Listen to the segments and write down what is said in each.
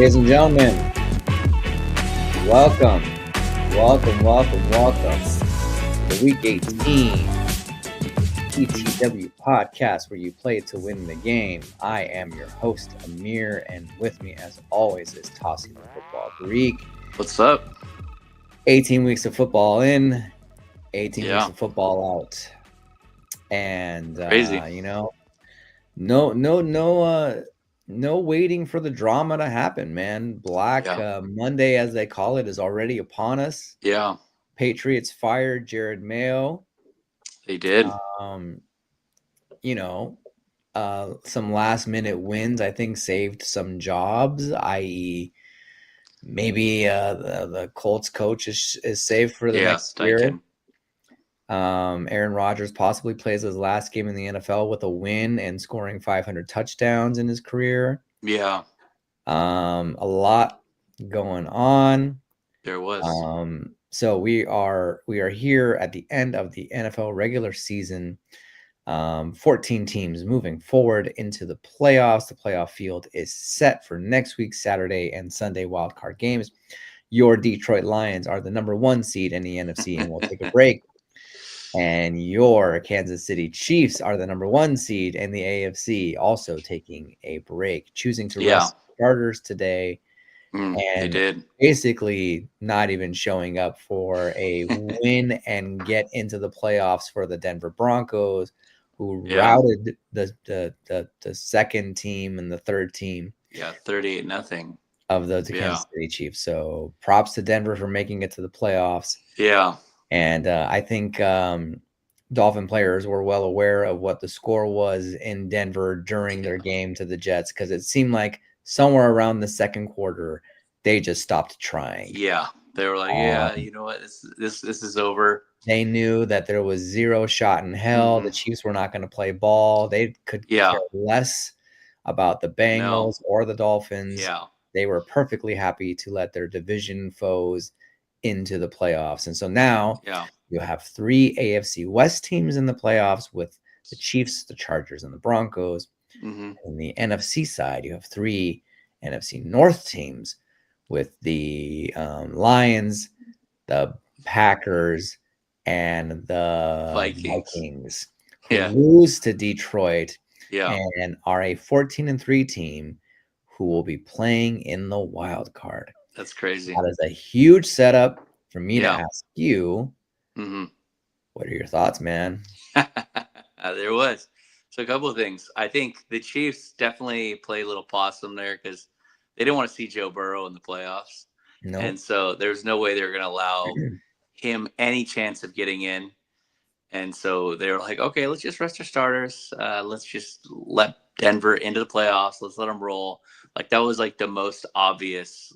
Ladies and gentlemen, welcome to the Week 18 ETW podcast where you play to win the game. I am your host, Amir, and with me, as always, is Tossing the Football Greek. What's up? 18 weeks of football in, 18 Yeah. weeks of football out. And, Crazy. no waiting for the drama to happen, man. Black Monday, as they call it, is already upon us. Yeah. Patriots fired Jared Mayo. They did. Some last minute wins, I think, saved some jobs, i.e., maybe the Colts coach is safe for the next year. Aaron Rodgers possibly plays his last game in the NFL with a win and scoring 500 touchdowns in his career. Yeah. A lot going on. There was. So we are here at the end of the NFL regular season. 14 teams moving forward into the playoffs. The playoff field is set for next week, Saturday and Sunday wildcard games. Your Detroit Lions are the number 1 seed in the NFC, and we'll take a break. And your Kansas City Chiefs are the number 1 seed in the AFC, also taking a break, choosing to rest starters today. And they did. Basically not even showing up for a win and get into the playoffs for the Denver Broncos, who routed the second team and the third team. 38-0 of the Kansas City Chiefs. So props to Denver for making it to the playoffs. Yeah. And I think Dolphin players were well aware of what the score was in Denver during their game to the Jets, because it seemed like somewhere around the second quarter, they just stopped trying. Yeah. They were like, you know what? This is over. They knew that there was zero shot in hell. The Chiefs were not going to play ball. They could care less about the Bengals or the Dolphins. Yeah. They were perfectly happy to let their division foes into the playoffs. And so now you have 3 AFC West teams in the playoffs with the Chiefs, the Chargers, and the Broncos. Mm-hmm. On the NFC side, you have 3 NFC North teams with the Lions, the Packers, and the Vikings who lose to Detroit and are a 14-3 team who will be playing in the wild card. That's crazy. That is a huge setup for me to ask you. What are your thoughts, man? There was. So a couple of things. I think the Chiefs definitely play a little possum there because they didn't want to see Joe Burrow in the playoffs. No. And so there's no way they were going to allow him any chance of getting in. And so they were like, okay, let's just rest our starters. Let's just let Denver into the playoffs. Let's let them roll. Like that was like the most obvious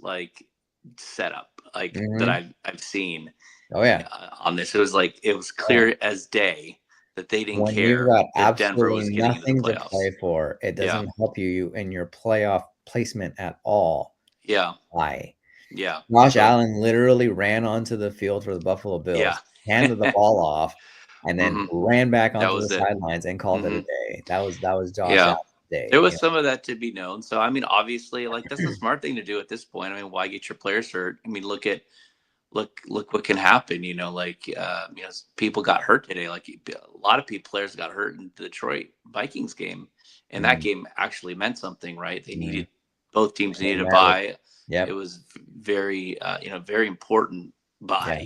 setup that I've seen. Oh yeah. On this, it was clear as day that they didn't care. You've got that Denver was getting nothing into the to playoffs. play for. It doesn't help you in your playoff placement at all. Yeah. Why? Yeah. Josh Allen literally ran onto the field for the Buffalo Bills, handed the ball off, and then ran back onto the sidelines and called it a day. That was Josh Allen's day. There was some of that to be known. So I mean, obviously, that's a smart thing to do at this point. I mean, why get your players hurt? I mean, look what can happen. People got hurt today. Like a lot of players got hurt in the Detroit Vikings game, and that game actually meant something, right? They needed both teams needed a bye. Yep. It was very, very important bye.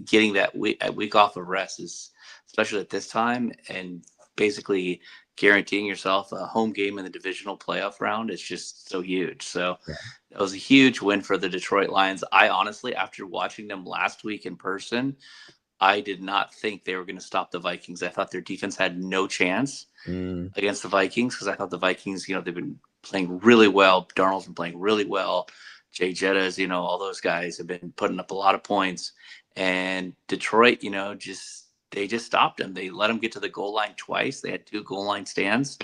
Getting that week off of rest is, especially at this time, and basically guaranteeing yourself a home game in the divisional playoff round is just so huge. So that was a huge win for the Detroit Lions. I honestly, after watching them last week in person, I did not think they were going to stop the Vikings. I thought their defense had no chance against the Vikings because I thought the Vikings, they've been playing really well. Darnold's been playing really well. Jay Jettas, all those guys have been putting up a lot of points. And Detroit, they just stopped them. They let them get to the goal line twice. They had 2 goal line stands.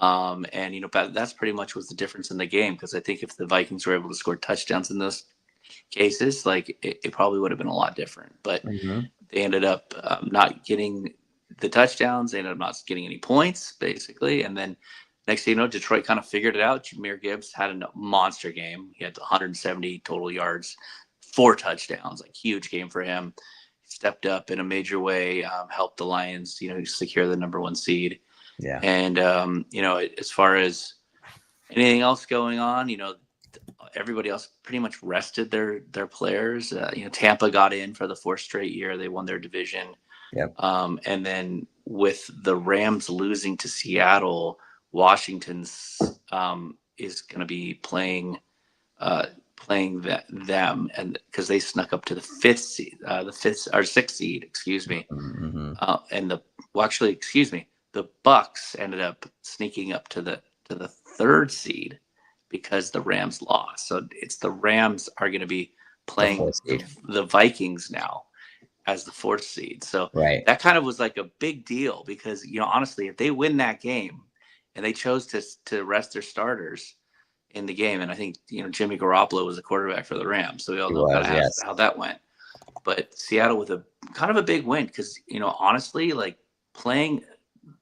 That's pretty much was the difference in the game, because I think if the Vikings were able to score touchdowns in those cases, it probably would have been a lot different. But they ended up not getting the touchdowns. They ended up not getting any points, basically. And then Next thing you know, Detroit kind of figured it out. Jahmyr Gibbs had a monster game. He had 170 total yards, 4 touchdowns, like huge game for him. He stepped up in a major way, helped the Lions, secure the number 1 seed. Yeah. And as far as anything else going on, everybody else pretty much rested their players. Tampa got in for the 4th straight year. They won their division. Yep. And then with the Rams losing to Seattle, Washington's is going to be playing them, and because they snuck up to the 5th seed, the 5th or 6th seed, excuse me. Mm-hmm. The Bucks ended up sneaking up to the 3rd seed because the Rams lost. So it's the Rams are going to be playing the Vikings now as the 4th seed. So right. That kind of was like a big deal because, honestly, if they win that game and they chose to rest their starters in the game, and I think, Jimmy Garoppolo was the quarterback for the Rams, so we all know how that went. But Seattle with a kind of a big win because, honestly, like playing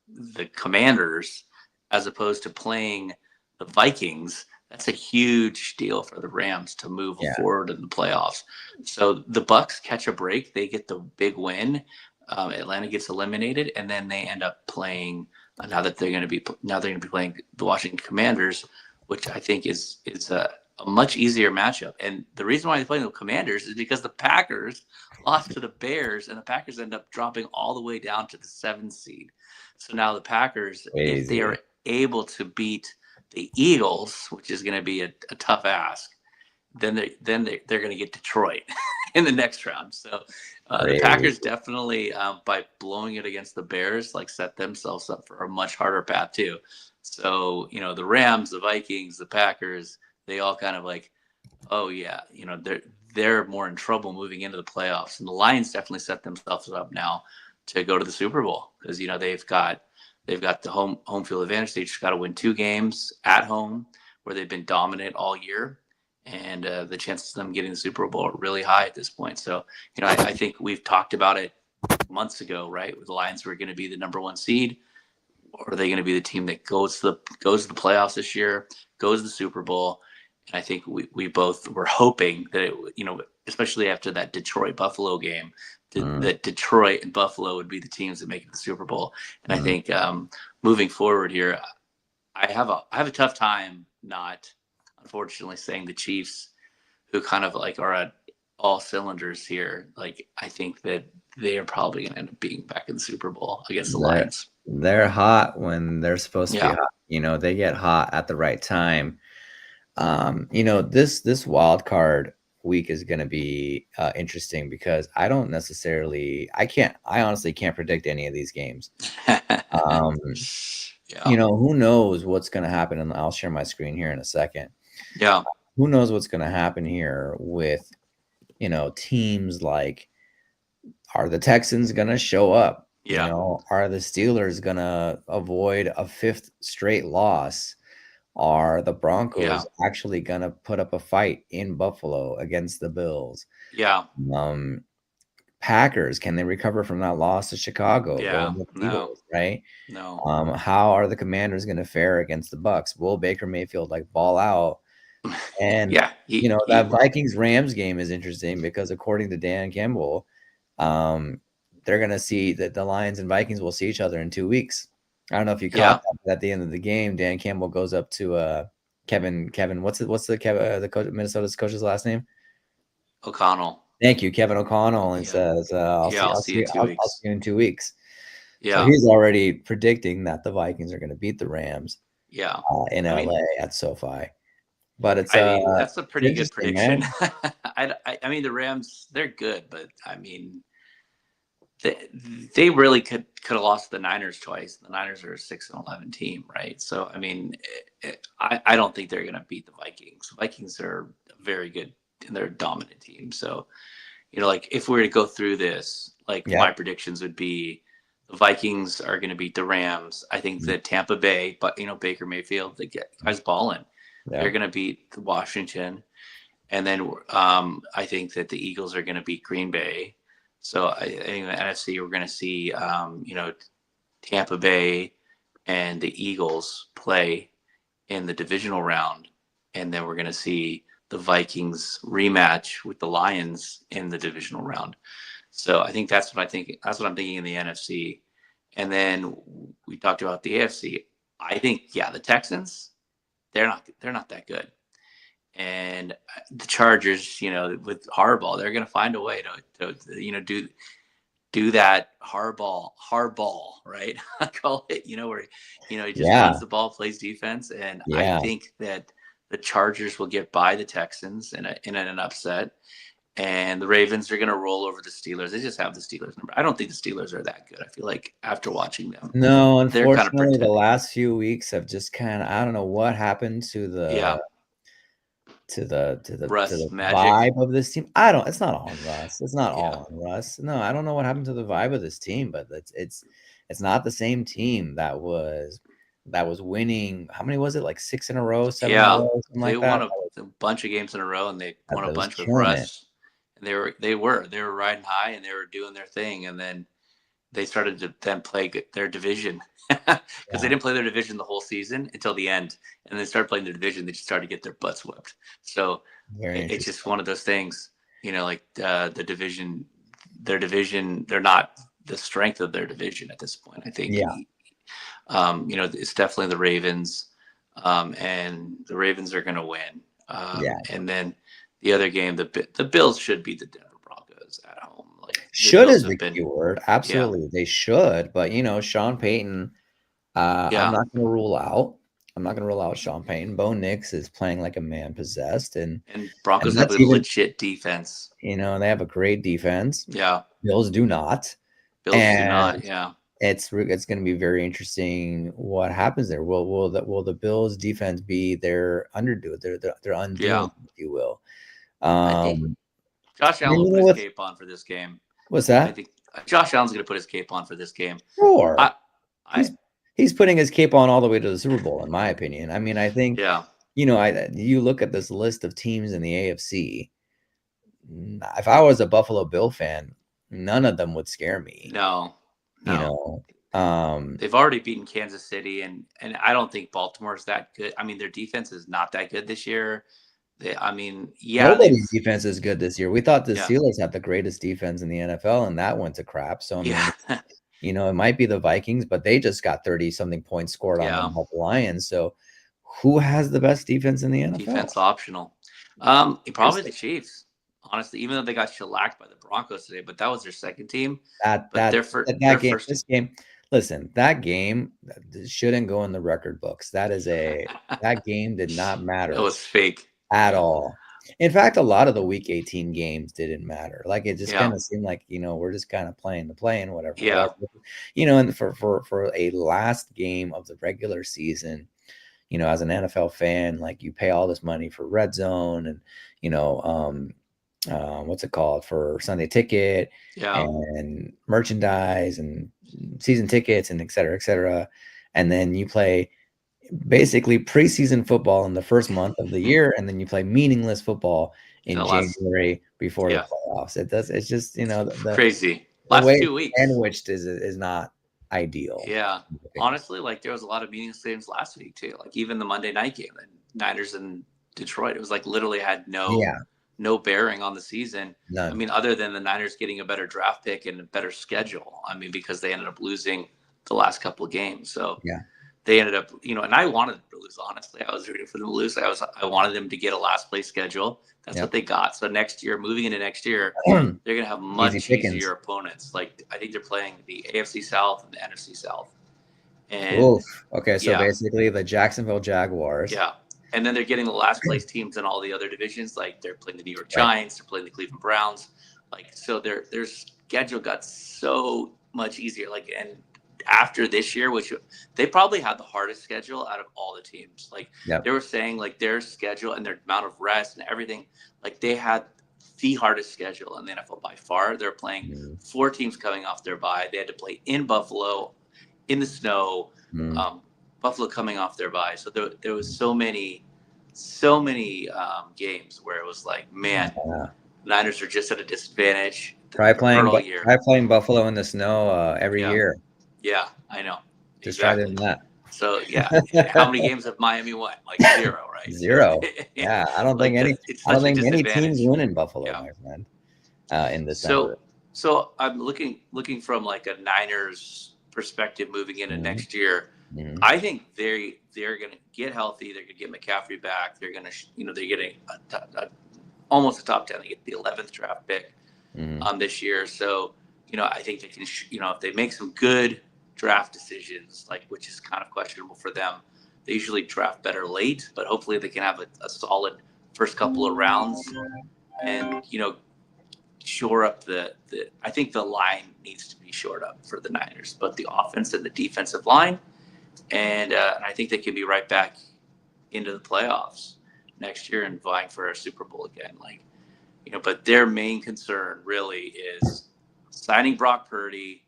the Commanders as opposed to playing the Vikings, that's a huge deal for the Rams to move forward in the playoffs. So the Bucks catch a break, they get the big win. Atlanta gets eliminated, and then they end up playing. Now they're going to be playing the Washington Commanders, which I think is a much easier matchup. And the reason why they're playing the Commanders is because the Packers lost to the Bears, and the Packers end up dropping all the way down to the 7th seed. So now the Packers, if they are able to beat the Eagles, which is going to be a tough ask, then they're going to get Detroit in the next round. So the Packers definitely, by blowing it against the Bears, set themselves up for a much harder path too. So the Rams, the Vikings, the Packers, they all kind of oh yeah, they're more in trouble moving into the playoffs, and the Lions definitely set themselves up now to go to the Super Bowl because they've got the home field advantage. They just got to win 2 games at home where they've been dominant all year, and the chances of them getting the Super Bowl are really high at this point. So I think we've talked about it months ago, right? The Lions were going to be the number 1 seed, or are they going to be the team that goes to the playoffs this year, goes to the Super Bowl? And I think we both were hoping that it, especially after that Detroit Buffalo game, that Detroit and Buffalo would be the teams that make it to the Super Bowl. And I think moving forward here, I have a tough time not, unfortunately, saying the Chiefs, who kind of are at all cylinders here. I think that they are probably going to end up being back in the Super Bowl against the Lions. They're hot when they're supposed to be hot. They get hot at the right time. This wild card week is going to be interesting because I honestly can't predict any of these games. Who knows what's going to happen, and I'll share my screen here in a second. Yeah. Who knows what's going to happen here with, teams are the Texans going to show up? Yeah. Are the Steelers going to avoid a 5th straight loss? Are the Broncos actually going to put up a fight in Buffalo against the Bills? Yeah. Packers, can they recover from that loss to Chicago? Yeah. Eagles, right? No. How are the Commanders going to fare against the Bucks? Will Baker Mayfield ball out? And that Vikings Rams game is interesting because according to Dan Campbell, they're going to see that the Lions and Vikings will see each other in 2 weeks. I don't know if you caught that, but at the end of the game, Dan Campbell goes up to Kevin. What's the coach, Minnesota's coach's last name? O'Connell. Thank you, Kevin O'Connell, and says, "I'll see you in 2 weeks." Yeah. So he's already predicting that the Vikings are going to beat the Rams. Yeah. In LA at SoFi. But it's that's a pretty good prediction. I mean, the Rams, they're good, but I mean, they really could have lost the Niners twice. The Niners are a 6-11 team, right? So I mean, I don't think they're going to beat the Vikings. The Vikings are very good and they're a dominant team. So if we were to go through this, my predictions would be the Vikings are going to beat the Rams. I think that Tampa Bay, but Baker Mayfield, they get guys balling. Yeah. They're going to beat Washington, and then I think that the Eagles are going to beat Green Bay. So I think the NFC we're going to see, Tampa Bay and the Eagles play in the divisional round, and then we're going to see the Vikings rematch with the Lions in the divisional round. So I think that's what I think. That's what I'm thinking in the NFC. And then we talked about the AFC. I think, yeah, the Texans, they're not that good. And the Chargers, with Harbaugh, they're going to find a way to do that hardball, right? I call it, where he just Yeah. runs the ball, plays defense, and I Yeah. think that the Chargers will get by the Texans in an upset, and the Ravens are going to roll over the Steelers. They just have the Steelers number. I don't think the Steelers are that good. I feel like after watching them, No, they're kind of unfortunately, the pretending. last few weeks have just kind of, I don't know what happened to Yeah, the Russ Magic. vibe of this team. I don't, it's not all on Russ. It's not Yeah, all on Russ. No, I don't know what happened to the vibe of this team, but it's not the same team that was winning. How many was it? Like 6 in a row, 7 in a yeah. row, something They like won that. a bunch of games in a row, and they won a That was bunch with killing it. Russ. And they were riding high, and they were doing their thing, and then they started to then play their division because they Yeah, didn't play their division the whole season until the end, and they started playing their division. They just started to get their butts whipped. So very it's interesting. just one of those things, like the division, their division, they're not the strength of their division at this point. I think, Yeah, it's definitely the Ravens, and the Ravens are going to win. yeah. And then the other game, the Bills should beat the Denver Broncos at home. Like the Should Bills is have the been, key word. yeah, Absolutely, they should. But Sean Payton, I'm yeah. not going to rule out. I'm not going to rule out Sean Payton. Bo Nix is playing like a man possessed, and And Broncos have that's a even legit defense. they have a great defense. Yeah. Bills do not, Bills do and not. Yeah. it's going to be very interesting what happens there. Will the Bills defense be their underdo, their Yeah. undoing, if you will? I think Um, Josh and Allen will put his with cape on for this game. what's I that? think Josh Allen's going to put his cape on for this game. Sure. I, I, He's putting his cape on all the way to the Super Bowl, in my opinion. I mean, I think yeah. you look at this list of teams in the AFC. If I was a Buffalo Bill fan, none of them would scare me. No, You no. know, um, They've already beaten Kansas City, and I don't think Baltimore's that good. I mean, their defense is not that good this year. I mean, yeah, Nobody's defense is good this year. We thought the yeah, Steelers had the greatest defense in the NFL, and that went to crap. So I mean, yeah, it might be the Vikings, but they just got 30 something points scored on them yeah. by the Lions. So who has the best defense in the NFL? Defense optional. Probably the Seriously. Chiefs. Honestly, even though they got shellacked by the Broncos today, but that was their second team. That But that their game, first. this game, listen, that game shouldn't go in the record books. That game did not It matter was fake. at Yeah, all. In fact, a lot of the Week 18 games didn't matter. Like it just yeah, kind of seemed like we're just kind of playing the playing, whatever, yeah. whatever. And for a last game of the regular season, as an NFL fan, like you pay all this money for Red Zone and what's it called, for Sunday Ticket Yeah. and merchandise and season tickets and et cetera, et cetera. And then you play basically preseason football in the first month of the year, and then you play meaningless football In in the last, January before the yeah, playoffs. It's just, crazy. the Last way two it's weeks. sandwiched is not ideal, Yeah. in my opinion. Honestly, like there was a lot of meaningless games last week too. Like even the Monday night game, the Niners and Detroit, it was like literally had Yeah, no bearing on the season. I none. mean, other than the Niners getting a better draft pick and a better schedule. I mean, because they ended up losing the last couple of games. So Yeah. they ended up, and I wanted them to lose, honestly. I was rooting for them to lose. I wanted them to get a last place schedule. That's what Yep. they got. So next year, moving into next year, they're going to have Easy much pickings. easier opponents. Like I think they're playing the AFC South and the NFC South. And Oof. Okay, so yeah, basically the Jacksonville Jaguars. yeah. And then they're getting the last place teams in all the other divisions. Like they're playing the New York Right. Giants, they're playing the Cleveland Browns. Like so their schedule got so much easier. Like and after this year, which they probably had the hardest schedule out of all the teams. Like Yep. they were saying like their schedule and their amount of rest and everything, like they had the hardest schedule in the NFL by far. They're playing Mm, 4 teams coming off their bye. They had to play in Buffalo in the snow. mm. Buffalo coming off their bye, so there was so many games where it was like, man, Yeah. Niners are just at a disadvantage. Try They're hurt playing, all year. try playing Buffalo in the snow every Yeah, year. yeah, I know Just try doing exactly. that. So yeah, how many games have Miami won? Like 0, right? So 0. Yeah, I don't like think any. it's I don't such a think many teams disadvantage. win in Buffalo, Yeah. my friend, in December. So I'm looking from like a Niners perspective moving into Mhm. next year. Mhm. I think they're going to get healthy. They're going to get McCaffrey back. They're going to they're getting almost a top 10. They get the 11th draft pick Mhm. this year. So I think they can if they make some good draft decisions, like which is kind of questionable for them. They usually draft better late, but hopefully they can have a solid first couple of rounds and shore up the I think the line needs to be shored up for the Niners, but the offense and the defensive line, and I think they can be right back into the playoffs next year and vying for a Super Bowl again. But their main concern really is signing Brock Purdy.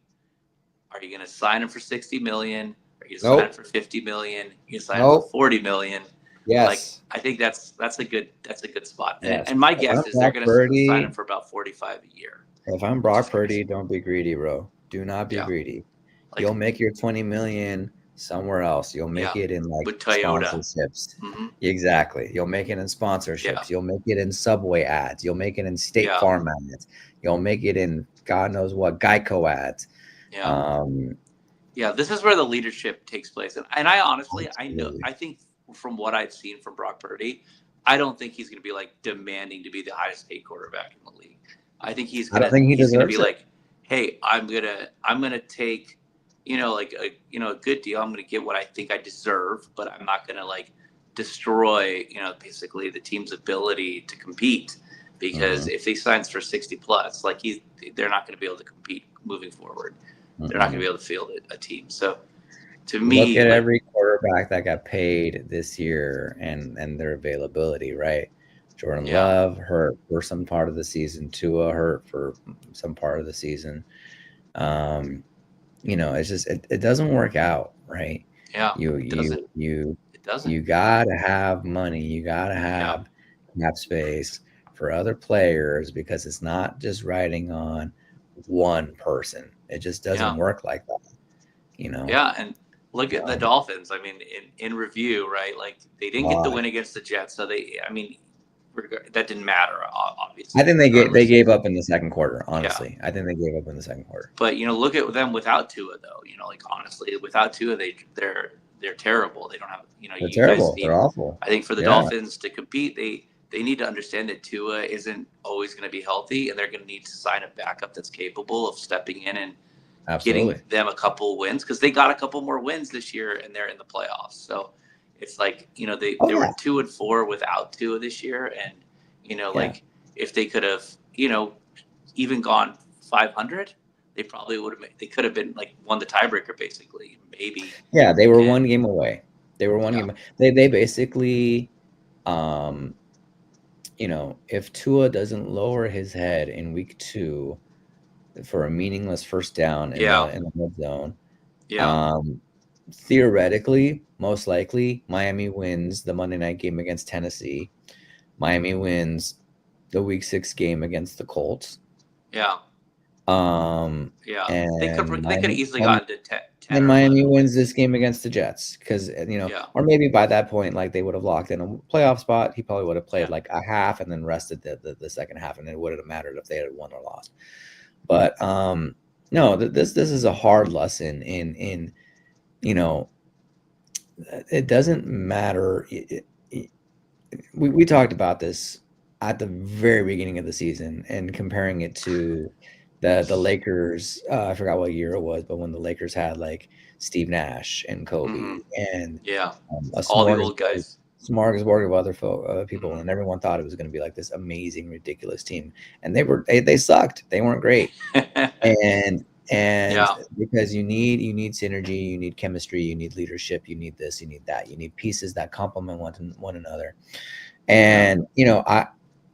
Are you going to sign him for 60 million? Are you going to sign him Nope. for 50 million? You sign him for Nope. 40 million? Yes. I think that's a good spot. Yes. And my If I'm guess is they're Brock going to sign him Purdy, for about 45 a year, if I'm which is Brock crazy. Purdy, don't be greedy, bro. Do not be Yeah. greedy. Like, You'll make your 20 million somewhere else. You'll make it in like with Toyota. sponsorships. Mm-hmm. Exactly. You'll make it in sponsorships. Yeah. You'll make it in Subway ads. You'll make it in State Yeah. Farm ads. You'll make it in God knows what Geico ads. Yeah. Yeah, this is where the leadership takes place. And I honestly, Absolutely. I think from what I've seen from Brock Purdy, I don't think he's going to be like demanding to be the highest paid quarterback in the league. I think he's I going don't think he to be deserves it. like, "Hey, I'm going to take, like a good deal. I'm going to get what I think I deserve, but I'm not going to like destroy, basically the team's ability to compete because if he signs for 60 plus, like they're not going to be able to compete moving forward. They're not going to be able to field a team. So to me, look at every quarterback that got paid this year and their availability, right? Jordan Love hurt for some part of the season. Tua hurt for some part of the season. It's just it doesn't work out, right? Yeah, You gotta have money. You gotta have cap space for other players because it's not just riding on one person. It just doesn't work like that. Yeah, and look at the Dolphins. I mean, in review, right? Like they didn't get the win against the Jets, so that didn't matter. Obviously, I think they gave up in the second quarter. Honestly, I think they gave up in the second quarter. But look at them without Tua, though. Like honestly, without Tua, they're terrible. They don't have They're terrible. They're awful. I think for the Dolphins to compete, they need to understand that Tua isn't always going to be healthy, and they're going to need to sign a backup that's capable of stepping in and getting them a couple wins because they got a couple more wins this year and they're in the playoffs. So it's like they were 2-4 without Tua this year, and like if they could have even gone 500, they probably would have. They could have been like won the tiebreaker basically, maybe. Yeah, they were one game away. They were one game. They basically, if Tua doesn't lower his head in week 2 for a meaningless first down in the red zone, theoretically, most likely, Miami wins the Monday night game against Tennessee. Miami wins the week 6 game against the Colts. Yeah. And they could have easily gotten to 10. And Miami wins this game against the Jets because or maybe by that point, like they would have locked in a playoff spot. He probably would have played like a half and then rested the second half, and it wouldn't have mattered if they had won or lost. But no, this is a hard lesson in it doesn't matter. We talked about this at the very beginning of the season and comparing it to the Lakers. I forgot what year it was, but when the Lakers had like Steve Nash and Kobe and all the old guys, smorgasbord of other people, and everyone thought it was going to be like this amazing, ridiculous team, and they sucked. They weren't great, and because you need synergy, you need chemistry, you need leadership, you need this, you need that, you need pieces that complement one another. And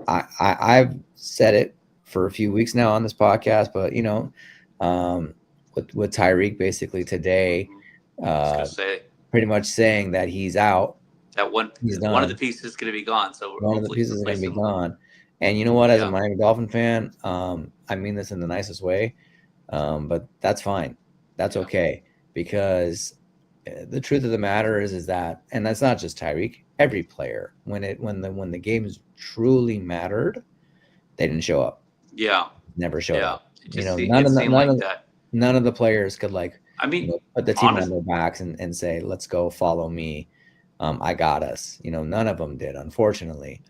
I've said it for a few weeks now on this podcast, but with Tyreek basically today, pretty much saying that he's out. That one of the pieces is going to be gone. So one of the pieces is going to be gone. And you know what? As a Miami Dolphin fan, I mean this in the nicest way, but that's fine. That's okay, because the truth of the matter is that, and that's not just Tyreek. Every player, when the games truly mattered, they didn't show up. Yeah. Never showed Yeah. up. You know, It seemed like that. none of the players could like, I mean, put the team on honest. their backs and say, "Let's go, follow me. I got us." None of them did, unfortunately.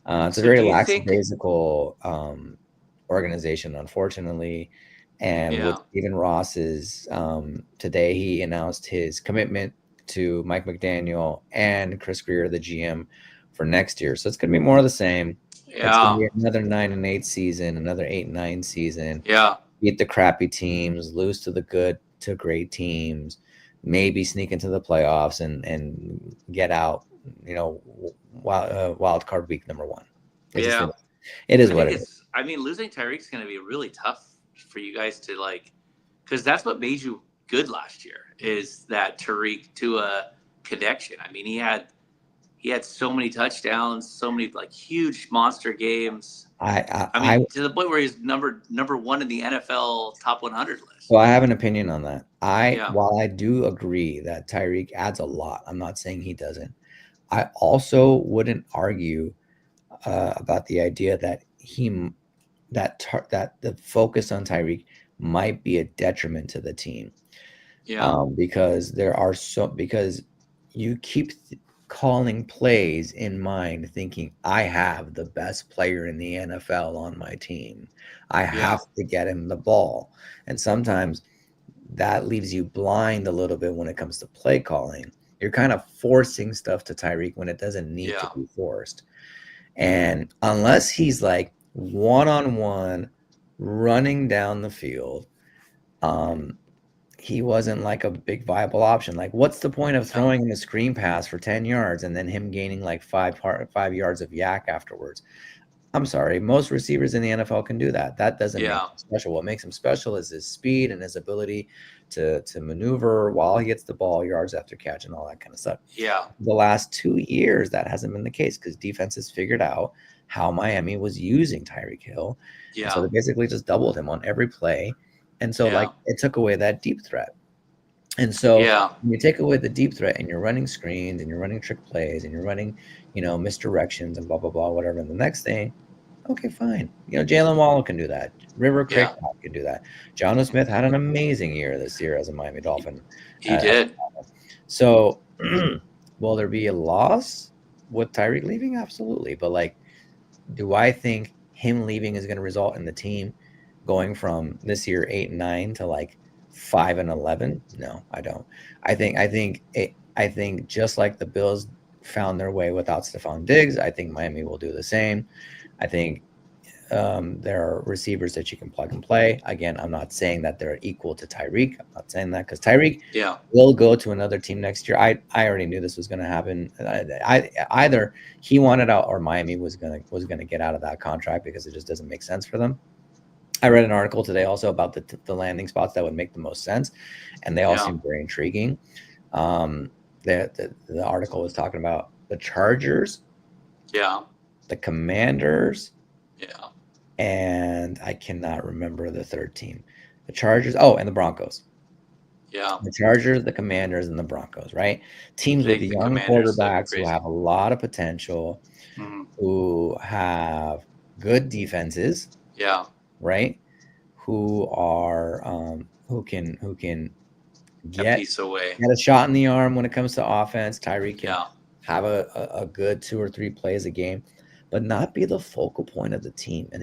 It's a So very do you think? lackadaisical organization, unfortunately. And with Yeah. Stephen Ross's today, he announced his commitment to Mike McDaniel and Chris Greer, the GM, for next year. So it's going to be more of the same. It's going to Yeah. be another 9-8 season, another 8-9 season. Yeah. Beat the crappy teams, lose to the good to great teams, maybe sneak into the playoffs and get out. Wild card week number one. Yeah. It is I what think it is. it's. I mean, losing Tyreek's going to be really tough for you guys to like, because that's what made you good last year. Is that Tariq to a connection? I mean, he had so many touchdowns, so many like huge monster games. I, I I, mean, to the point where he's number one in the NFL top 100 list. so I have an opinion on that. Yeah. While I do agree that Tyreek adds a lot, I'm not saying he doesn't. I also wouldn't argue about the idea that that the focus on Tyreek might be a detriment to the team. Yeah. Because you keep calling plays in mind, thinking I have the best player in the NFL on my team. I Yeah. have to get him the ball, and sometimes that leaves you blind a little bit when it comes to play calling. You're kind of forcing stuff to Tyreek when it doesn't need to Yeah. be forced. And unless he's like one on one running down the field, um, he wasn't like a big viable option. Like, what's the point of No. throwing him a screen pass for 10 yards and then him gaining like 5 yards of yak afterwards? I'm sorry, most receivers in the NFL can do that. That doesn't make Yeah. him special. What makes him special is his speed and his ability to maneuver while he gets the ball, yards after catch, and all that kind of stuff. Yeah. The last 2 years, that hasn't been the case because defenses figured out how Miami was using Tyreek Hill. And so Yeah. they basically just doubled him on every play. And so, like, Yeah. it took away that deep threat. And so Yeah. when you take away the deep threat and you're running screens and you're running trick plays and you're running, misdirections and blah, blah, blah, whatever. And the next thing, okay, fine. Jalen Waddle can do that. River Yeah. Cracraft can do that. Jonnu Smith had an amazing year this year as a Miami Dolphin. He did. So will there be a loss with Tyreek leaving? Absolutely. But like, do I think him leaving is going to result in the team going from this year 8-9 to like 5-11? No, I don't. I think just like the Bills found their way without Stephon Diggs, I think Miami will do the same. I think there are receivers that you can plug and play. Again, I'm not saying that they're equal to Tyreek. I'm not saying that because Tyreek Yeah. will go to another team next year. I already knew this was going to happen. Either he wanted out or Miami was gonna get out of that contract because it just doesn't make sense for them. I read an article today also about the landing spots that would make the most sense, and they all Yeah. seem very intriguing. The article was talking about the Chargers, Yeah. the Commanders, Yeah. and I cannot remember the third team. The Chargers, and the Broncos. Yeah. The Chargers, the Commanders, and the Broncos, right? Teams I with think the young Commanders look quarterbacks who crazy. have a lot of potential, Mhm. who have good defenses, Yeah. right? Who are who can A get piece away. a shot in the arm when it comes to offense. Tyreek can Yeah. have a good 2 or 3 plays a game, but not be the focal point of the team. And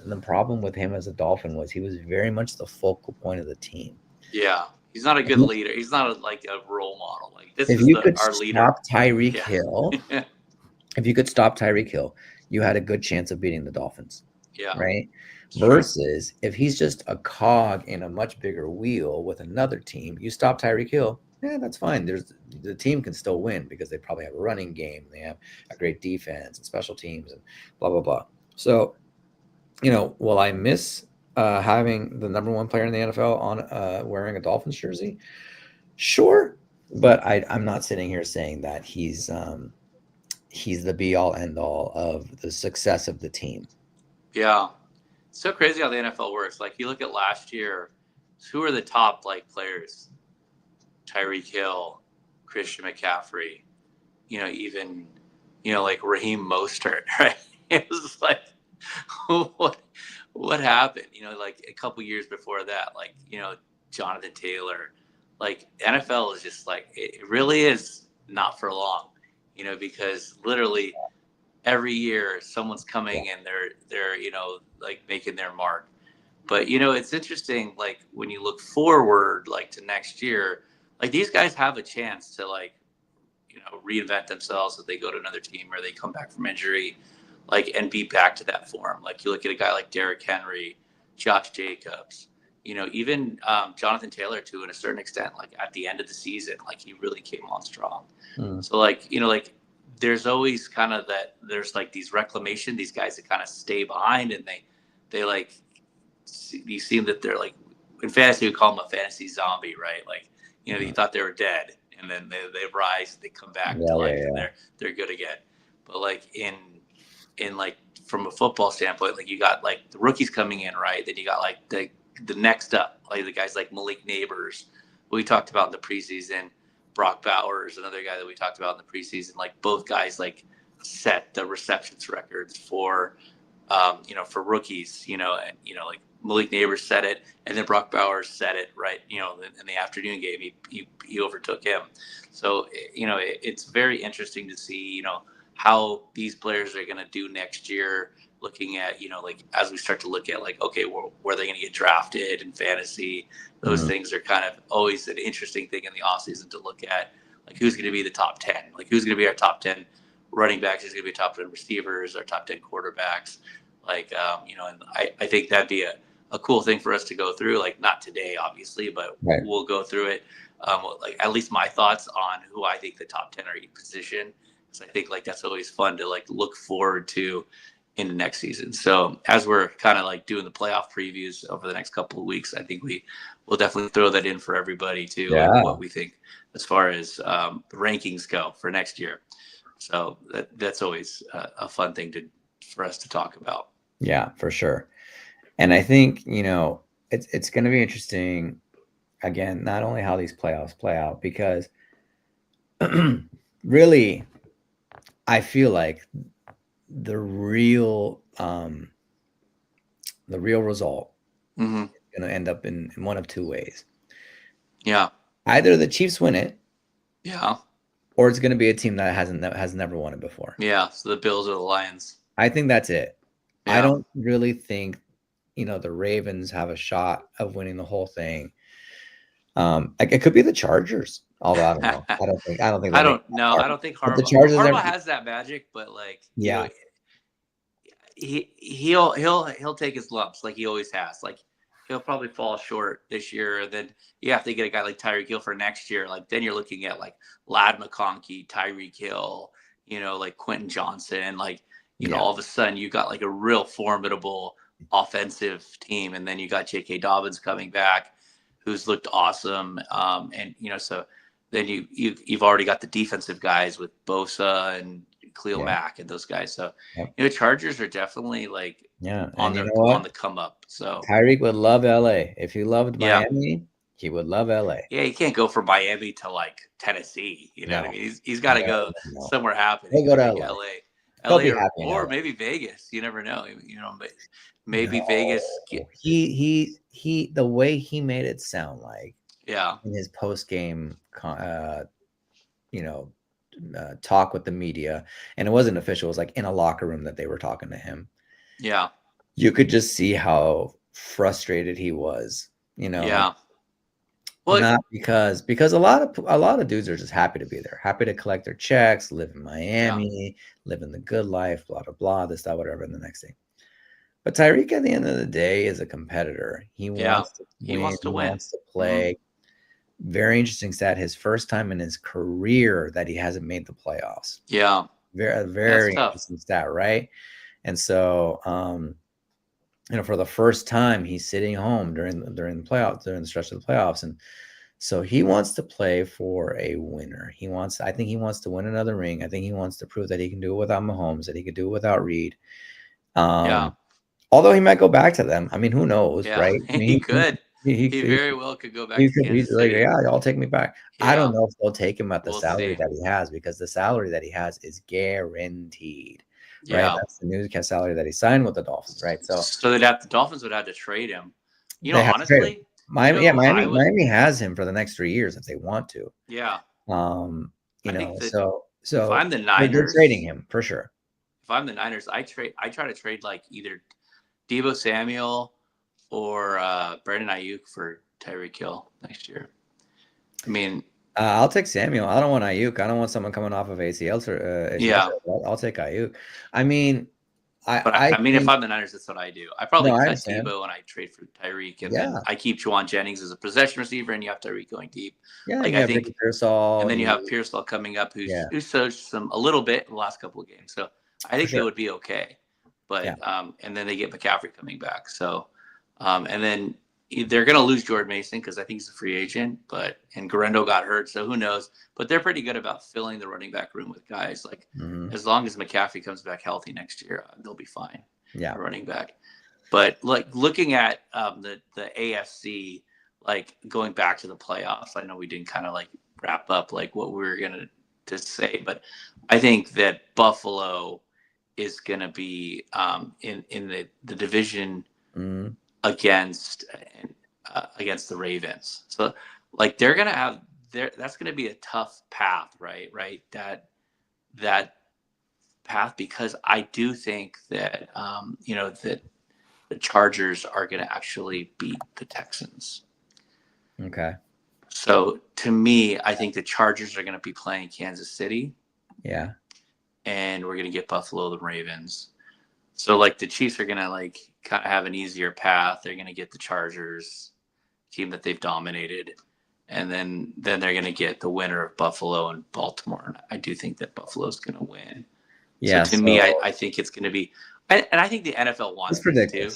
the problem with him as a Dolphin was he was very much the focal point of the team. Yeah. He's not a good leader. He's not like a role model. Like this If is you could our leader. stop Tyreek Yeah. Hill, if you could stop Tyreek Hill, you had a good chance of beating the Dolphins, Yeah. right? It's true. Versus if he's just a cog in a much bigger wheel with another team, you stop Tyreek Hill, yeah, that's fine. The team can still win because they probably have a running game, they have a great defense and special teams and blah blah blah. So, will I miss having the number one player in the NFL on wearing a Dolphins jersey? Sure, but I'm not sitting here saying that he's the be all end all of the success of the team. Yeah. It's so crazy how the NFL works. Like you look at last year, who are the top like players? Tyreek Hill, Christian McCaffrey, even, like Raheem Mostert, right? It was like, what happened? Like a couple years before that, like, Jonathan Taylor, like NFL is just like, it really is not for long, because literally every year someone's coming and they're, like making their mark. But, it's interesting, like when you look forward, like to next year, like these guys have a chance to like, reinvent themselves if they go to another team or they come back from injury, like, and be back to that form. Like you look at a guy like Derrick Henry, Josh Jacobs, even Jonathan Taylor to a certain extent, like at the end of the season, like he really came on strong. So like, like there's always kind of there's like these guys that kind of stay behind and they like, you see that they're like, in fantasy, we call them a fantasy zombie, right? Like, you thought they were dead and then they rise, they come back to life and they're good again. But like in like from a football standpoint, like you got like the rookies coming in, right? Then you got like the next up, like the guys like Malik Neighbors, who we talked about in the preseason, Brock Bowers, another guy that we talked about in the preseason. Like both guys like set the receptions records for for rookies, and like Malik Neighbors said it, and then Brock Bowers said it, right? In the afternoon game, he overtook him. So it's very interesting to see, how these players are going to do next year. Looking at, like as we start to look at like, okay, where are they going to get drafted in fantasy? Those things are kind of always an interesting thing in the offseason to look at. Like who's going to be the top 10? Like who's going to be our top 10 running backs? Who's going to be top 10 receivers? Our top 10 quarterbacks? Like, and I think that'd be a cool thing for us to go through. Like not today, obviously, but we'll go through it. Like at least my thoughts on who I think the top 10 are each position. So I think like that's always fun to like look forward to in the next season. So as we're kind of like doing the playoff previews over the next couple of weeks, I think we will definitely throw that in for everybody too, like what we think as far as rankings go for next year. So that's always a fun thing for us to talk about. Yeah, for sure. And I think, it's going to be interesting, again, not only how these playoffs play out, because really, I feel like the real result is going to end up in one of two ways. Yeah. Either the Chiefs win it. Yeah. Or it's going to be a team that has never won it before. Yeah. So the Bills or the Lions. I think that's it. Yeah. I don't really think, the Ravens have a shot of winning the whole thing. It could be the Chargers. Although I don't know. I don't think. I don't know. I don't think Harbaugh. The Chargers Harbaugh has that magic, but like, he'll take his lumps like he always has. Like he'll probably fall short this year. Then you have to get a guy like Tyreek Hill for next year. Like then you're looking at like Ladd McConkey, Tyreek Hill, like Quentin Johnson. Like all of a sudden you got like a real formidable offensive team, and then you got J.K. Dobbins coming back, who's looked awesome. And so then you've already got the defensive guys with Bosa and Khalil Mack and those guys. So Chargers are definitely like on the come up. So Tyreek would love LA. If he loved Miami, he would love LA. Yeah, he can't go from Miami to like Tennessee. You know what I mean? He's got to go somewhere happening. He'll go to LA. Or maybe Vegas. You never know. But maybe Vegas. He the way he made it sound like in his post game talk with the media, and it wasn't official, it was like in a locker room that they were talking to him. Yeah, you could just see how frustrated he was. Well, not because a lot of dudes are just happy to be there, happy to collect their checks, live in Miami, living the good life, blah blah blah, this, that, whatever, and the next thing. But Tyreek, at the end of the day, is a competitor. He wants to win. He wants to play. Mm-hmm. Very interesting stat. His first time in his career that he hasn't made the playoffs. Yeah. Very interesting stat, right? And so, for the first time, he's sitting home during the playoffs, during the stretch of the playoffs. And so he wants to play for a winner. I think he wants to win another ring. I think he wants to prove that he can do it without Mahomes, that he could do it without Reed. Although he might go back to them. I mean, who knows, right? I mean, he could. He very well could go back he to could be Kansas like, City. yeah, y'all take me back. I don't Yeah, know if they'll take him at the we'll salary see. that he has, because the salary that he has is guaranteed, right? Yeah. That's the newscast salary that he signed with the Dolphins, right? So So the Dolphins would have to trade him. they have to trade him. Honestly, Miami, yeah, who I would. Miami has him for the next 3 years if they want to. Yeah, Um, I think that so if I'm the they're trading Niners, him for sure. if I'm the Niners, I try to trade like either Debo Samuel or Brandon Ayuk for Tyreek Hill next year. I mean, I'll take Samuel. I don't want Ayuk. I don't want someone coming off of ACL. yeah. I'll take Ayuk. I mean, But I I mean, if think I'm the Niners, that's what I do. I probably no, I cut understand. Debo and I trade for Tyreek, and then Yeah, I keep Juwan Jennings as a possession receiver, and you have Tyreek going deep. yeah. Like You I have Ricky think, Pearsall. and then you have Pearsall coming up, Yeah, who's surged some a little bit in the last couple of games. So I for think they sure. would be okay. Yeah. But and then they get McCaffrey coming back. So and then they're going to lose Jordan Mason because I think he's a free agent. And Garendo got hurt, so who knows? But they're pretty good about filling the running back room with guys. Like as long as McCaffrey comes back healthy next year, they'll be fine. Yeah. Running back. But like looking at the AFC, like going back to the playoffs, I know we didn't kind of like wrap up like what we were gonna to say, but I think that Buffalo is gonna be in the division against the Ravens. So like they're gonna have that's gonna be a tough path, right? That path, because I do think that that the Chargers are going to actually beat the Texans. Okay. So to me, I think the Chargers are going to be playing Kansas City. Yeah. And we're going to get Buffalo the Ravens. So like the Chiefs are going to like kind of have an easier path. They're going to get the Chargers, team that they've dominated. And then they're going to get the winner of Buffalo and Baltimore. And I do think that Buffalo's going to win. Yeah. So to me, I think it's going to be, and I think the NFL wants this too.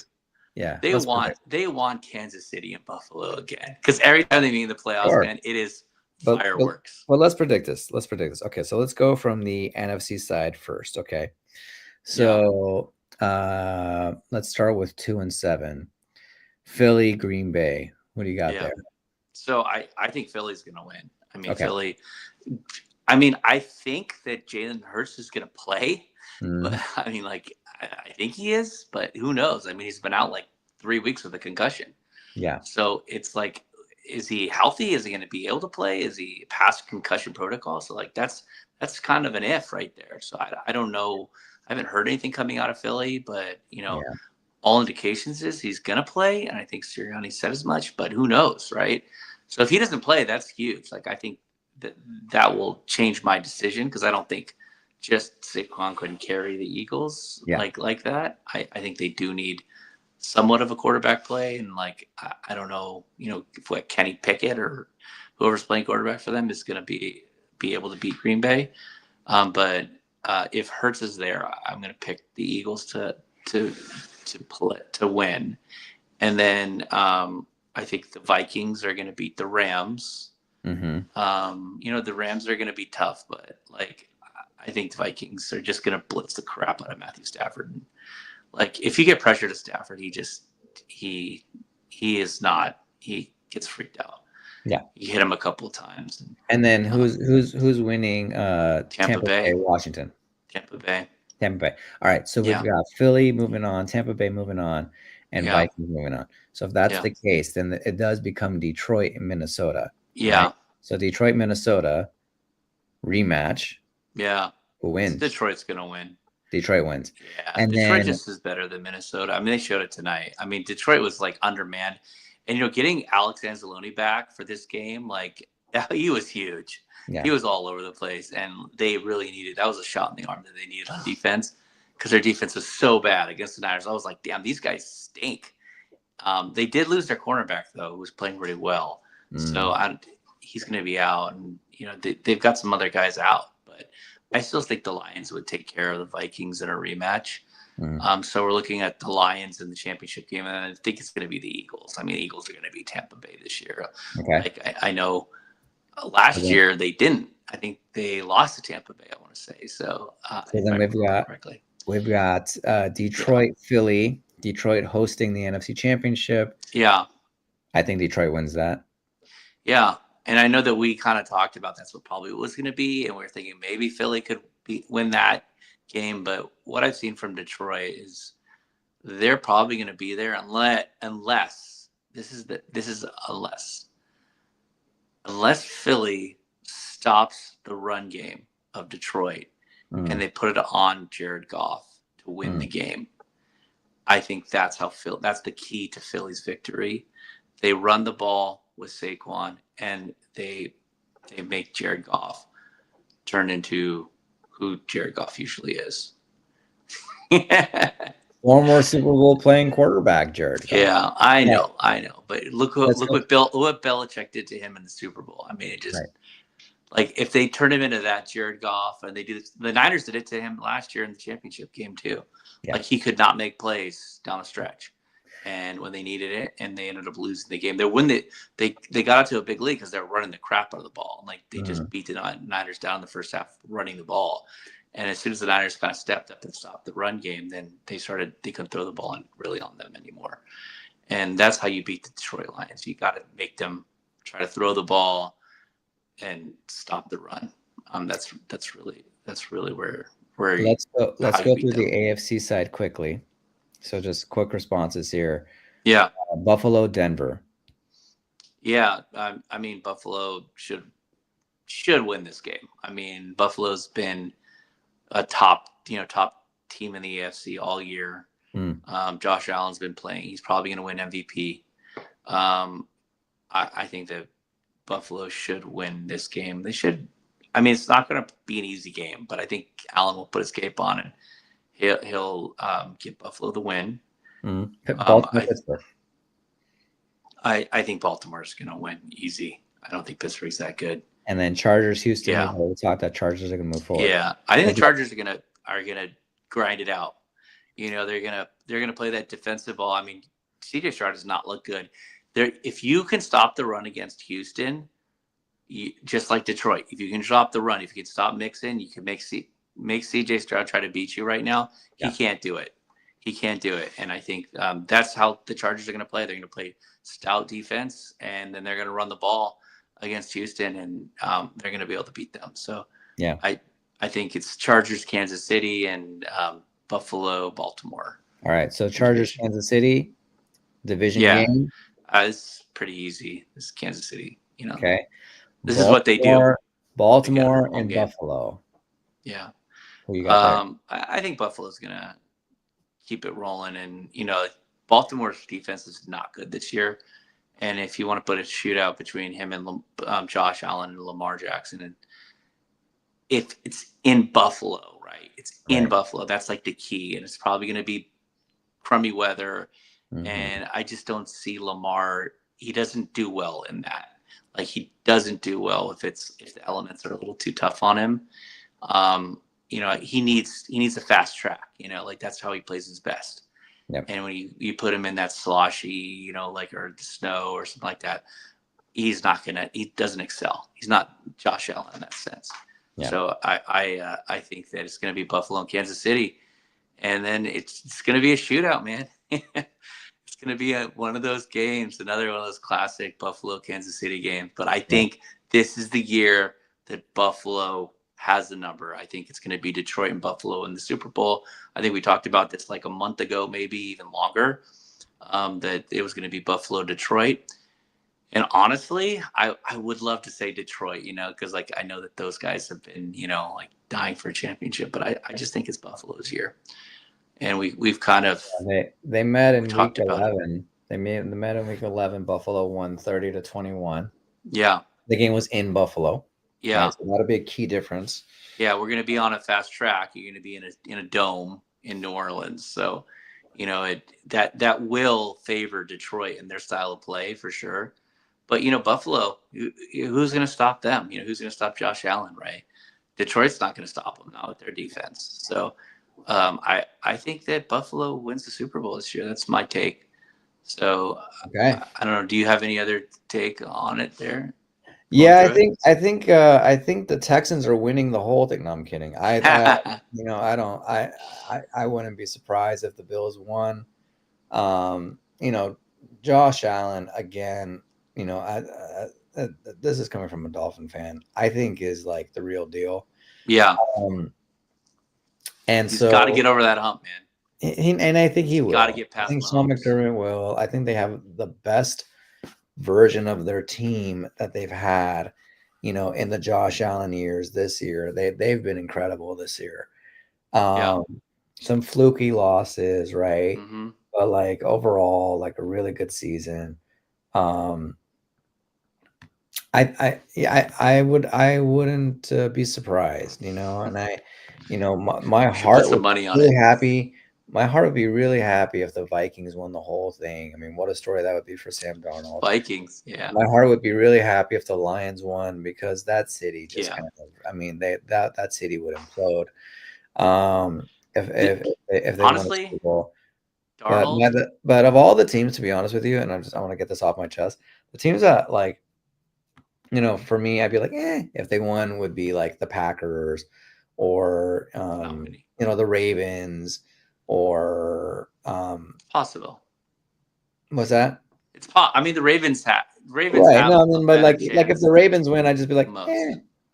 Yeah, they want Kansas City and Buffalo again, because every time they meet in the playoffs, man, it is fireworks. Well, let's predict this. Okay, so let's go from the NFC side first. Okay, so let's start with 2-7. Philly, Green Bay. What do you got there? So I think Philly's going to win. I mean, Philly. I mean, I think that Jalen Hurts is going to play. But I mean, like, I think he is, but who knows? I mean, he's been out like 3 weeks with a concussion. Yeah. So it's like, is he healthy? Is he going to be able to play? Is he past concussion protocol? So like, that's kind of an if right there. So I don't know. I haven't heard anything coming out of Philly, but all indications is he's going to play. And I think Sirianni said as much, but who knows, right? So if he doesn't play, that's huge. Like, I think that will change my decision, because I don't think just Saquon couldn't carry the Eagles like that. I think they do need somewhat of a quarterback play, and like I don't know, if what Kenny Pickett or whoever's playing quarterback for them is going to be able to beat Green Bay. But if Hurts is there, I'm going to pick the Eagles to win, and then I think the Vikings are going to beat the Rams. The Rams are going to be tough, but like, I think the Vikings are just going to blitz the crap out of Matthew Stafford. And like, if you get pressure to Stafford, he gets freaked out. Yeah. You hit him a couple of times. And then who's winning? Tampa Bay, Washington. Tampa Bay. All right. So we've got Philly moving on, Tampa Bay moving on, and Vikings moving on. So if that's the case, then it does become Detroit and Minnesota. Yeah. Right? So Detroit, Minnesota rematch. Yeah. Who wins? Detroit's going to win. Detroit wins. Yeah. And Detroit just is better than Minnesota. I mean, they showed it tonight. I mean, Detroit was like undermanned. And, getting Alex Anzalone back for this game, like, he was huge. Yeah. He was all over the place. And they really needed, that was a shot in the arm that they needed on defense, because their defense was so bad against the Niners. I was like, damn, these guys stink. They did lose their cornerback, though, who was playing really well. So he's going to be out. And, they've got some other guys out. But I still think the Lions would take care of the Vikings in a rematch. So we're looking at the Lions in the championship game, and I think it's going to be the Eagles. I mean, the Eagles are going to be Tampa Bay this year. Okay. Like, I know last year they didn't. I think they lost to Tampa Bay, I want to say. So then we've got Detroit, Philly. Detroit hosting the NFC Championship. Yeah. I think Detroit wins that. Yeah. And I know that we kind of talked about that's what probably was going to be. And we are thinking maybe Philly could win that game. But what I've seen from Detroit is they're probably going to be there unless unless Philly stops the run game of Detroit and they put it on Jared Goff to win the game. I think that's that's the key to Philly's victory. They run the ball with Saquon and they make Jared Goff turn into who Jared Goff usually is. Former Super Bowl playing quarterback, Jared Goff. Yeah, I know. But look what Belichick did to him in the Super Bowl. I mean, it just like if they turn him into that Jared Goff, and they do this, the Niners did it to him last year in the championship game too. Yeah. Like he could not make plays down the stretch, and when they needed it, and they ended up losing the game. They got out to a big lead because they were running the crap out of the ball. Like they just beat the Niners down in the first half running the ball. And as soon as the Niners kind of stepped up and stopped the run game, then they couldn't throw the ball really on them anymore. And that's how you beat the Detroit Lions. You got to make them try to throw the ball and stop the run. That's really where let's go through the AFC side quickly. So just quick responses here. Yeah. Buffalo, Denver. Yeah. I mean, Buffalo should win this game. I mean, Buffalo's been a top team in the AFC all year. Josh Allen's been playing. He's probably going to win MVP. I think that Buffalo should win this game. They should. I mean, it's not going to be an easy game, but I think Allen will put his cape on and he'll give Buffalo the win. I think Baltimore's going to win easy. I don't think Pittsburgh's that good. And then Chargers, Houston. Yeah, we thought that Chargers are going to move forward. Yeah, I think the Chargers are going to grind it out. You know, they're going to play that defensive ball. I mean, CJ Stroud does not look good. If you can stop the run against Houston, just like Detroit, if you can stop the run, if you can stop Mixon, you can make CJ Stroud try to beat you right now. He can't do it. He can't do it. And I think that's how the Chargers are going to play. They're going to play stout defense, and then they're going to run the ball against Houston, and they're going to be able to beat them. So yeah, I think it's Chargers, Kansas City, and Buffalo, Baltimore. All right, so Chargers, Kansas City, division game. It's pretty easy. This is Kansas City. You know. Okay. This is what they do. Baltimore and Buffalo. Yeah. Who you got there? I think Buffalo's going to keep it rolling, and Baltimore's defense is not good this year. And if you want to put a shootout between him and Josh Allen and Lamar Jackson, and if it's in Buffalo, right? It's in Buffalo. That's like the key. And it's probably going to be crummy weather. Mm-hmm. And I just don't see Lamar. He doesn't do well in that. Like he doesn't do well if the elements are a little too tough on him. He needs a fast track. Like that's how he plays his best. Yep. And when you put him in that sloshy, or the snow or something like that, he doesn't excel. He's not Josh Allen in that sense. Yep. So I think that it's going to be Buffalo and Kansas City, and then it's going to be a shootout, man. It's going to be one of those games, another one of those classic Buffalo Kansas City games. But I think this is the year that Buffalo has the number. I think it's going to be Detroit and Buffalo in the Super Bowl. I think we talked about this like a month ago, maybe even longer, that it was going to be Buffalo, Detroit. And honestly, I would love to say Detroit, because like I know that those guys have been, like dying for a championship, but I just think it's Buffalo's year. And we've kind of they met in week 11. They met in week 11. Buffalo won 30-21. Yeah, the game was in Buffalo. Yeah, right? So that'll be a key difference. Yeah, we're going to be on a fast track. You're going to be in a dome in New Orleans, so that will favor Detroit and their style of play for sure. But Buffalo, who's going to stop them? Who's going to stop Josh Allen? Right? Detroit's not going to stop them now with their defense. So I think that Buffalo wins the Super Bowl this year. That's my take. So okay, I don't know. Do you have any other take on it there? Yeah, I think the Texans are winning the whole thing. No, I'm kidding. I wouldn't be surprised if the Bills won. Josh Allen again. This is coming from a Dolphin fan. I think is like the real deal. Yeah. And He's so got to get over that hump, man. And I think he will. Got to get I past think Sean Mahomes. McDermott will. I think they have the best version of their team that they've had, in the Josh Allen years this year. They've been incredible this year. Some fluky losses, right? Mm-hmm. But like overall, like a really good season. I wouldn't be surprised, and my heart put some would money be on really it. happy. My heart would be really happy if the Vikings won the whole thing. I mean, what a story that would be for Sam Darnold. Vikings, yeah. My heart would be really happy if the Lions won because that city just kind of. I mean, that city would implode. If they honestly, won a Super Bowl. Darnold, But of all the teams, to be honest with you, and I want to get this off my chest, the teams that like. For me, I'd be like, if they won would be like the Packers or, the Ravens or, possible. What's that? I mean, the Ravens have, right. No, I mean, but like if the Ravens win, I'd just be like,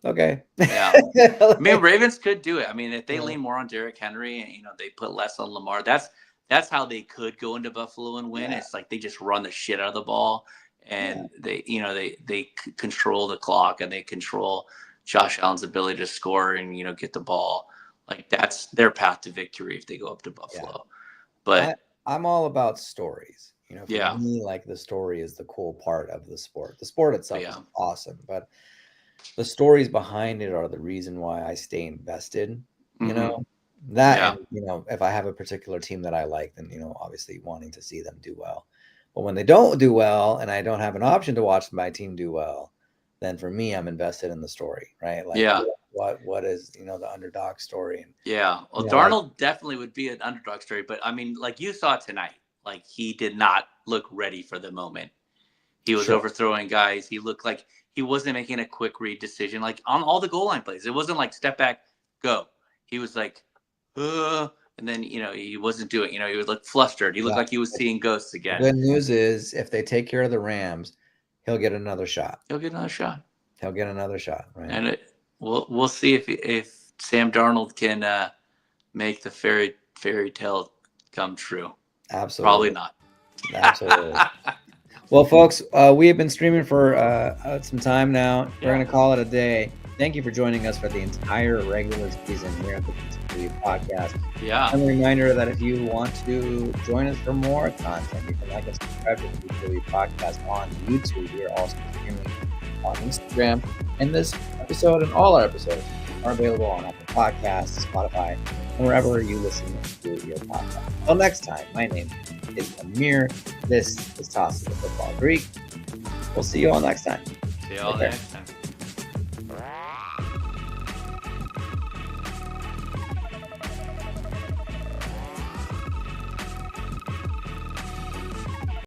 okay. Yeah. I mean, Ravens could do it. I mean, if they lean more on Derrick Henry and, they put less on Lamar, that's how they could go into Buffalo and win. Yeah. It's like they just run the shit out of the ball. And they control the clock and they control Josh Allen's ability to score and, get the ball. Like that's their path to victory if they go up to Buffalo. Yeah. But I'm all about stories. For me, like the story is the cool part of the sport. The sport itself is awesome, but the stories behind it are the reason why I stay invested. And, if I have a particular team that I like, then, obviously wanting to see them do well. But when they don't do well and I don't have an option to watch my team do well, then for me, I'm invested in the story, right? Like, what is, the underdog story? And, well, Darnold definitely would be an underdog story. But, I mean, like you saw tonight, like he did not look ready for the moment. He was overthrowing guys. He looked like he wasn't making a quick read decision. Like on all the goal line plays, it wasn't like step back, go. He was like, and then, he wasn't doing, he would look flustered. He looked like he was seeing ghosts again. The good news is if they take care of the Rams, he'll get another shot. Right? And we'll see if Sam Darnold can make the fairy tale come true. Absolutely. Probably not. Absolutely. Well, folks, we have been streaming for some time now. We're going to call it a day. Thank you for joining us for the entire regular season here at the Pizza Podcast. Yeah. And a reminder that if you want to join us for more content, you can like and subscribe to the Pizza Podcast on YouTube. We are also streaming on Instagram. And this episode and all our episodes are available on Apple Podcasts, Spotify, and wherever you listen to your podcast. Until next time, my name is Amir. This is Toss of the Football Greek. We'll see you all next time. See you all next time.